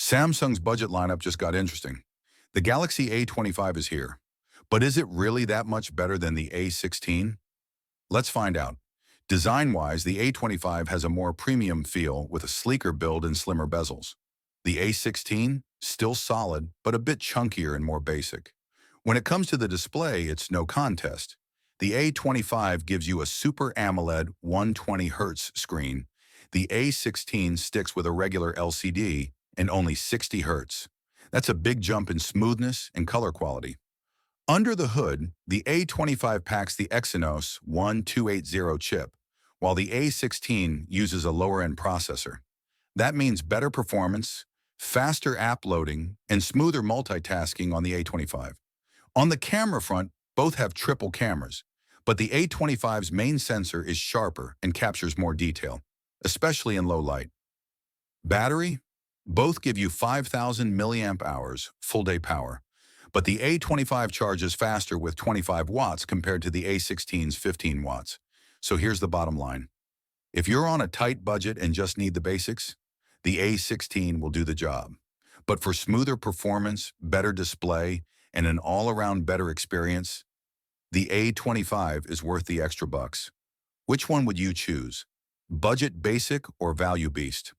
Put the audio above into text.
Samsung's budget lineup just got interesting. The Galaxy A25 is here. But is it really that much better than the A16? Let's find out. Design-wise, the A25 has a more premium feel with a sleeker build and slimmer bezels. The A16, still solid, but a bit chunkier and more basic. When it comes to the display, it's no contest. The A25 gives you a Super AMOLED 120Hz screen. The A16 sticks with a regular LCD and only 60 Hz. That's a big jump in smoothness and color quality. Under the hood, the A25 packs the Exynos 1280 chip, while the A16 uses a lower-end processor. That means better performance, faster app loading, and smoother multitasking on the A25. On the camera front, both have triple cameras, but the A25's main sensor is sharper and captures more detail, especially in low light. Battery? Both give you 5,000 milliamp hours full-day power, but the A25 charges faster with 25 watts compared to the A16's 15 watts. So here's the bottom line. If you're on a tight budget and just need the basics, the A16 will do the job. But for smoother performance, better display, and an all-around better experience, the A25 is worth the extra bucks. Which one would you choose? Budget basic or value beast?